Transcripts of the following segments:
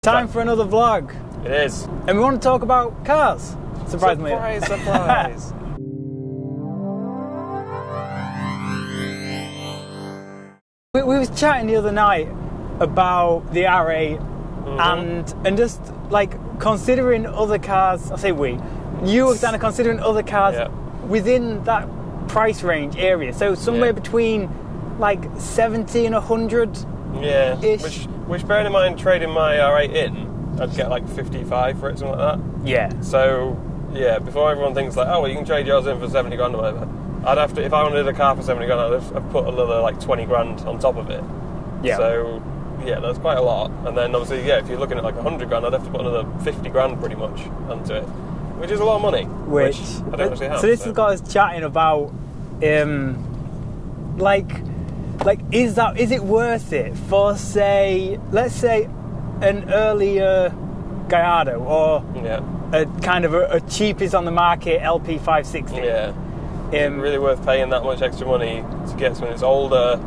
Time for another vlog. It is. And we want to talk about cars. Surprisingly. Surprise. we was chatting the other night about the R8 and just like considering other cars. I say we. You were kind of considering other cars within that price range area. So somewhere between like 70 and 100. Yeah. Which bearing in mind trading my R8 in, I'd get like 55 for it, something like that. Yeah. So yeah, before everyone thinks like, oh well, you can trade yours in for 70 grand or whatever, I'd have to, if I wanted a car for 70 grand, I'd have put another like 20 grand on top of it. Yeah. So yeah, that's quite a lot. And then obviously, if you're looking at like 100 grand, I'd have to put another 50 grand pretty much onto it, which is a lot of money. Which I don't actually have. So this has got us chatting about, is it worth it for, say, let's say, an earlier Gallardo or a kind of a cheapest on the market LP560? Yeah. Is it really worth paying that much extra money to get something that's older?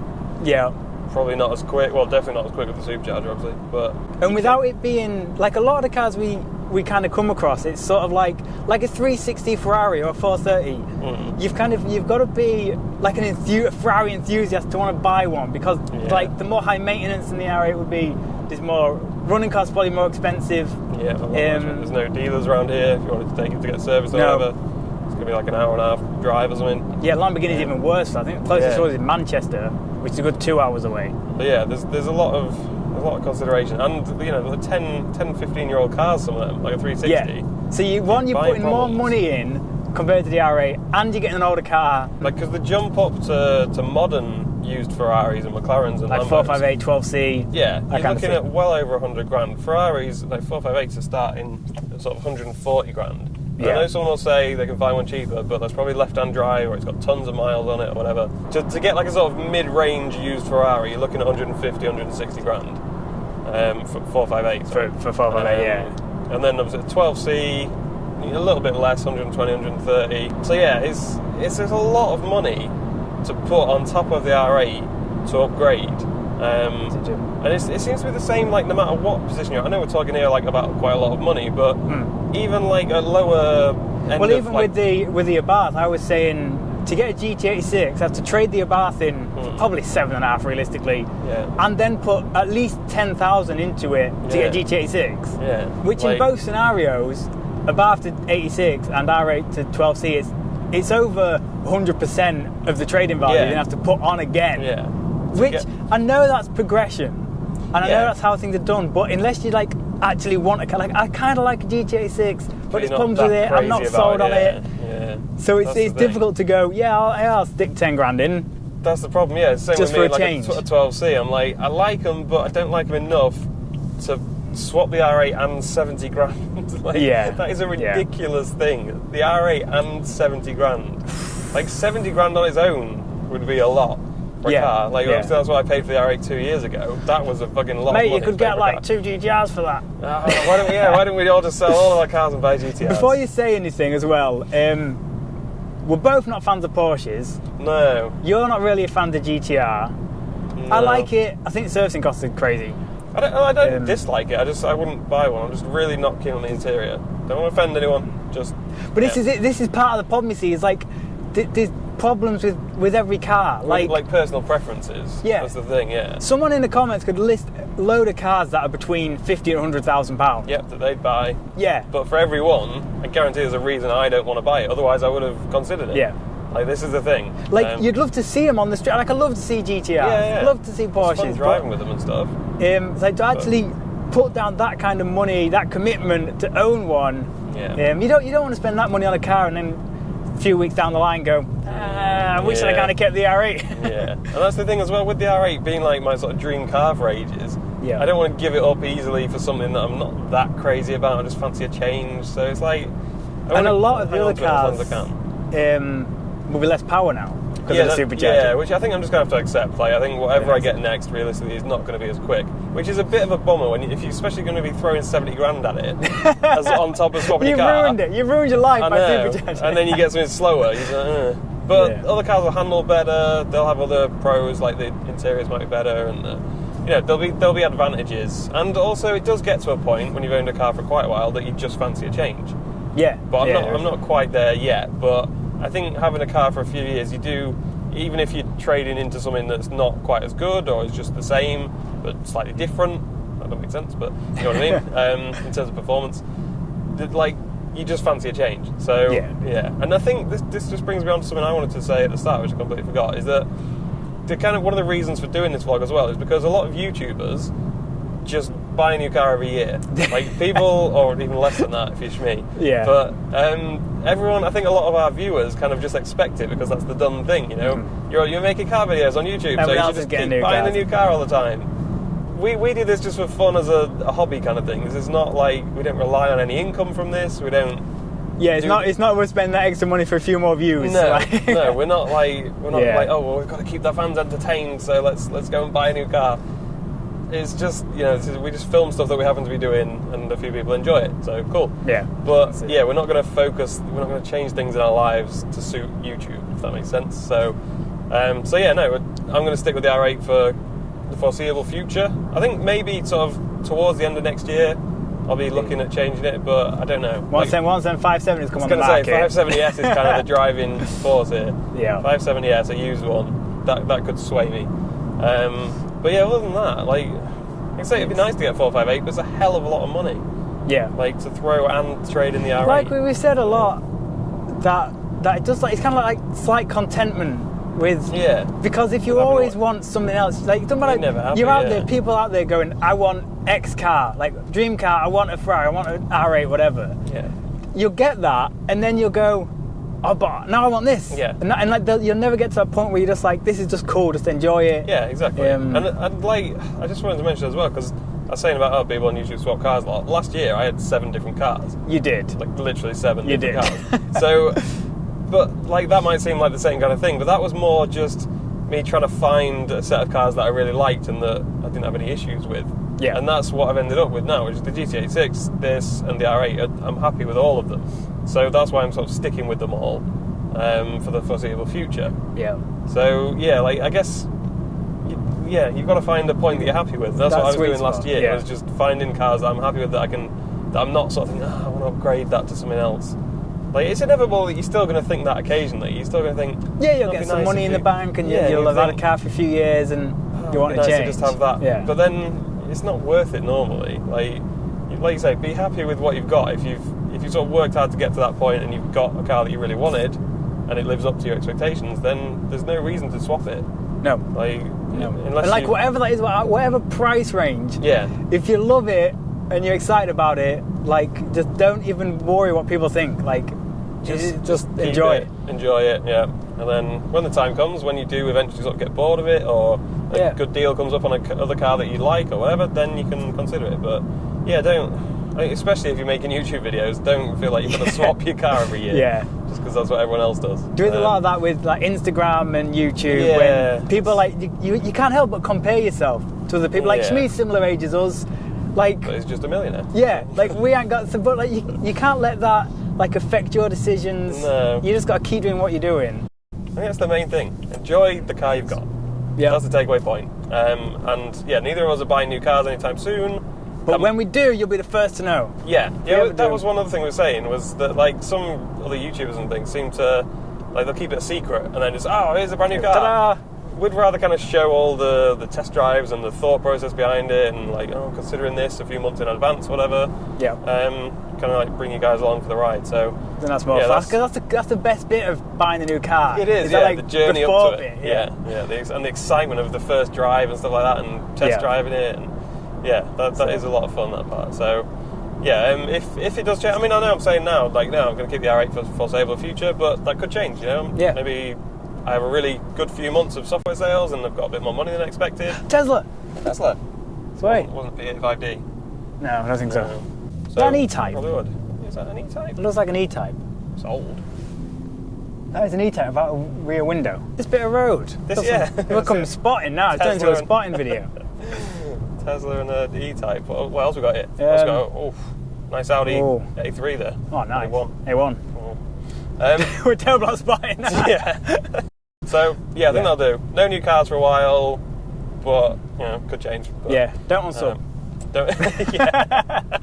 Yeah. Probably not as quick. Well, definitely not as quick with the supercharger, obviously. But without it being like a lot of the cars we kind of come across, it's sort of like a 360 Ferrari or a 430. You've got to be like a Ferrari enthusiast to want to buy one, because like the more high maintenance in the R8 would be, there's more running costs, probably more expensive. Yeah, there's no dealers around here if you wanted to take it to get serviced or whatever. It's going to be like an hour and a half drive or something. Yeah, Lamborghini's even worse. I think the closest one is in Manchester, which is a good 2 hours away. But yeah, there's a lot of consideration, and the 10, 15-year-old cars, some of them, like a 360. Yeah. So you're putting more money in compared to the R8, and you're getting an older car. Like, because the jump up to modern used Ferraris and McLarens and like Lambos, 458, 12C. Yeah, you're looking at well over 100 grand. Ferraris, like 458s, are starting at sort of 140 grand. I know someone will say they can find one cheaper, but that's probably left-hand drive, or it's got tons of miles on it, or whatever. To get like a sort of mid-range used Ferrari, you're looking at 150, 160 grand for 458. For 458, And then obviously 12C, a little bit less, 120, 130. So yeah, it's a lot of money to put on top of the R8 to upgrade. And it seems to be the same, like, no matter what position you're at. I know we're talking here like about quite a lot of money, but even like a lower end with the Abarth, I was saying to get a GT86, I have to trade the Abarth in for probably 7.5 realistically, and then put at least 10,000 into it to get a GT86. Yeah. Which in both scenarios, Abarth to 86 and R8 to 12C, it's over 100% of the trading value you have to put on again. Yeah. Which I know that's progression, and I know that's how things are done. But unless you like actually want a car, like I kind of like a GT86, but there's problems with it. I'm not sold on it. Yeah. So it's difficult to go. I'll stick 10 grand in. That's the problem. Yeah, same just with me. For a change. A 12C. I'm like, I like them, but I don't like them enough to swap the R8 and 70 grand. That is a ridiculous thing. The R8 and 70 grand. Like 70 grand on its own would be a lot. For a car. Like, obviously that's what I paid for the R8 2 years ago. That was a fucking lot of money. Mate, you could get like 2 GTRs for that. Why don't we all just sell all of our cars and buy GTRs? Before you say anything as well, we're both not fans of Porsches. No. You're not really a fan of the GTR. No. I like it. I think servicing costs are crazy. I don't dislike it. I wouldn't buy one. I'm just really not keen on the interior. Don't want to offend anyone. But this is it. This is part of the problem. You see, is like there's problems with every car, like personal preferences. Yeah, that's the thing. Yeah. Someone in the comments could list a load of cars that are between £50,000 and £100,000. Yep, that they'd buy. Yeah. But for every one, I guarantee there's a reason I don't want to buy it. Otherwise, I would have considered it. Yeah. Like, this is the thing. Like, you'd love to see them on the street. Like, I love to see GTRs. Yeah. I'd love to see Porsches. It's fun driving with them and stuff. Like, to actually put down that kind of money, that commitment to own one. Yeah. You don't want to spend that money on a car and then a few weeks down the line go, I wish I kind of kept the R8. Yeah. And that's the thing as well with the R8 being like my sort of dream car for ages. Yeah. I don't want to give it up easily for something that I'm not that crazy about. I just fancy a change. So it's like, and a lot of the other cars will be less power now because of the supercharger. Yeah, which I think I'm just going to have to accept. Like, I think whatever I get next, realistically, is not going to be as quick. Which is a bit of a bummer if you're especially going to be throwing 70 grand at it as on top of swapping your car. You've ruined it. You've ruined your life by supercharging. And then you get something slower. You're like, But other cars will handle better. They'll have other pros, like the interiors might be better, and there'll be advantages, and also it does get to a point when you've owned a car for quite a while that you just fancy a change. Yeah. But I'm not quite there yet. But I think having a car for a few years, you do, even if you're trading into something that's not quite as good or is just the same but slightly different. That doesn't make sense, but you know what I mean. In terms of performance, like, you just fancy a change. So yeah. And I think this just brings me on to something I wanted to say at the start, which I completely forgot, is that one of the reasons for doing this vlog as well is because a lot of YouTubers just buy a new car every year. Like, people, or even less than that if you're me. Yeah. But everyone, I think a lot of our viewers kind of just expect it because that's the done thing, you know. You're making car videos on YouTube, so you should just keep buying a new car all the time. We do this just for fun as a hobby kind of thing. This is not like, we don't rely on any income from this. We don't. Yeah, it's not worth spending that extra money for a few more views. No, no, we're not like oh well, we've got to keep the fans entertained, so let's go and buy a new car. It's just, you know, we just film stuff that we happen to be doing, and a few people enjoy it. So cool. Yeah. But yeah, we're not going to focus. We're not going to change things in our lives to suit YouTube, if that makes sense. So, I'm going to stick with the R8 for the foreseeable future. I think maybe sort of towards the end of next year, I'll be looking at changing it, but I don't know. Once then 570s come on the market. I was going to say 570S is kind of the driving force here. Yeah. 570S, a used one, that could sway me. But yeah, other than that, like I say, it'd be nice to get 458, but it's a hell of a lot of money. Yeah. Like, to throw and trade in the R8. Like we said a lot, that it does, like, it's kind of like slight contentment with. Yeah. Because if you always want something else, like, you're out there, people out there going, I want X car, like dream car, I want a Ferrari, I want an R8, whatever. Yeah. You'll get that, and then you'll go, oh, but now I want this. Yeah. And like, you'll never get to that point where you're just like, this is just cool, just enjoy it. Yeah, exactly. And like, I just wanted to mention as well, because I was saying about how people on YouTube swap cars a lot. Last year, I had 7 different cars. You did. Like, literally 7 different cars. So, but like, that might seem like the same kind of thing, but that was more just me trying to find a set of cars that I really liked and that I didn't have any issues with. Yeah. And that's what I've ended up with now, which is the GT86, this, and the R8. I'm happy with all of them. So that's why I'm sort of sticking with them all for the foreseeable future. Yeah. So, yeah, like, I guess, you've got to find a point that you're happy with. That's what I was doing last year. Yeah. I was just finding cars that I'm happy with, that I'm not sort of thinking, I want to upgrade that to something else. Like, it's inevitable that you're still going to think that occasionally. You're still going to think, yeah, you'll get some money in the bank, and you'll have had a car for a few years, and you want to change. To just have that. Yeah. But then it's not worth it normally. Like you say, be happy with what you've got. If you've sort of worked hard to get to that point and you've got a car that you really wanted and it lives up to your expectations, then there's no reason to swap it. No. Unless, and like, whatever that is, whatever price range. Yeah. If you love it and you're excited about it, like, just don't even worry what people think. Like, just enjoy it. Enjoy it, yeah. And then when the time comes, when you do eventually sort of get bored of it, or a good deal comes up on another car that you like or whatever, then you can consider it. But yeah, especially if you're making YouTube videos, don't feel like you've got to swap your car every year. Yeah. Just because that's what everyone else does. Doing a lot of that with like Instagram and YouTube, when people like you can't help but compare yourself to other people. Like Shmee's similar age as us. Like, but he's just a millionaire. Yeah, like we ain't got but like you can't let that like affect your decisions. No. You just got to keep doing what you're doing. I think that's the main thing. Enjoy the car you've got. Yeah. That's the takeaway point. And yeah, neither of us are buying new cars anytime soon. But when we do, you'll be the first to know. Yeah. That was one other thing we were saying, was that like some other YouTubers and things seem to, like, they'll keep it a secret and then just, here's a brand new car. Ta-da! We'd rather kind of show all the test drives and the thought process behind it, and like, considering this a few months in advance, whatever. Yeah. Kind of like bring you guys along for the ride. So then that's more fun, because that's the best bit of buying a new car. It is. Like the journey up to it. And the excitement of the first drive and stuff like that, and test driving it, and that is a lot of fun, that part. So yeah, if it does change, I mean, I know I'm saying now, like, no, I'm going to keep the R8 for foreseeable future, but that could change. You know. Yeah. Maybe I have a really good few months of software sales and I've got a bit more money than expected. Tesla. Sweet. Wasn't the E85D? No, I don't think so. Is that an E-Type? Probably would. Is that an E-Type? It looks like an E-Type. It's old. That is an E-Type without a rear window. This bit of road. We're coming spotting now. It's turned into a spotting video. Tesla and an E-Type. What else we got here? Let's go. Nice Audi A3 there. Oh, nice. A1. We're terrible at spotting. Yeah. So, yeah, I think that'll do. No new cars for a while. but could change. But, yeah, don't unsub. Don't. Yeah.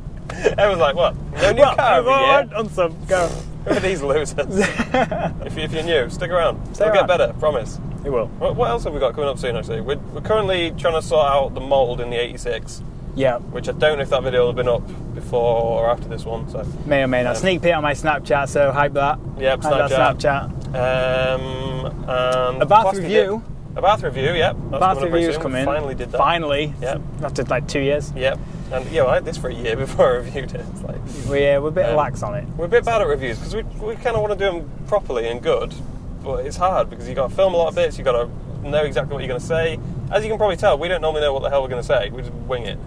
Everyone's like, what? No new car every year? Unsub, go. Who are these losers? if you're new, stick around. Stay It'll around. get better, promise. It will. What else have we got coming up soon, actually? We're currently trying to sort out the mould in the 86, Yeah. which I don't know if that video will have been up before or after this one. So May or may not. Sneak peek on my Snapchat, so hype that. Yep, Hype that Snapchat. And A bath plastic review. dip. A bath review, yep. That's Bath coming up review's soon. come in. Finally did that. Finally. Yep. After like 2 years. Yep. And I had this for a year before I reviewed it. It's like, We're a bit lax on it. we're a bit bad at reviews because we kind of want to do them properly and good, but it's hard because you've got to film a lot of bits, you've got to know exactly what you're going to say. As you can probably tell, we don't normally know what the hell we're going to say, we just wing it.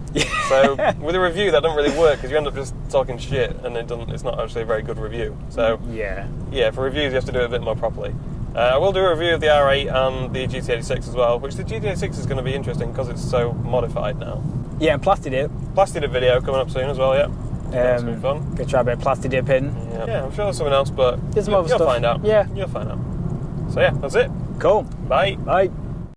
So with a review that doesn't really work because you end up just talking shit and it's not actually a very good review. So yeah, for reviews you have to do it a bit more properly. I will do a review of the R8 and the GT86 as well, which the GT86 is going to be interesting because it's so modified now. Yeah, and plastic dip. Plastic dip video coming up soon as well, yeah. That's going to be fun. Could try a bit of plastic dipping. Yeah, I'm sure there's something else, but There's some other you'll stuff. find out. Yeah. You'll find out. So yeah, that's it. Cool. Bye. Bye.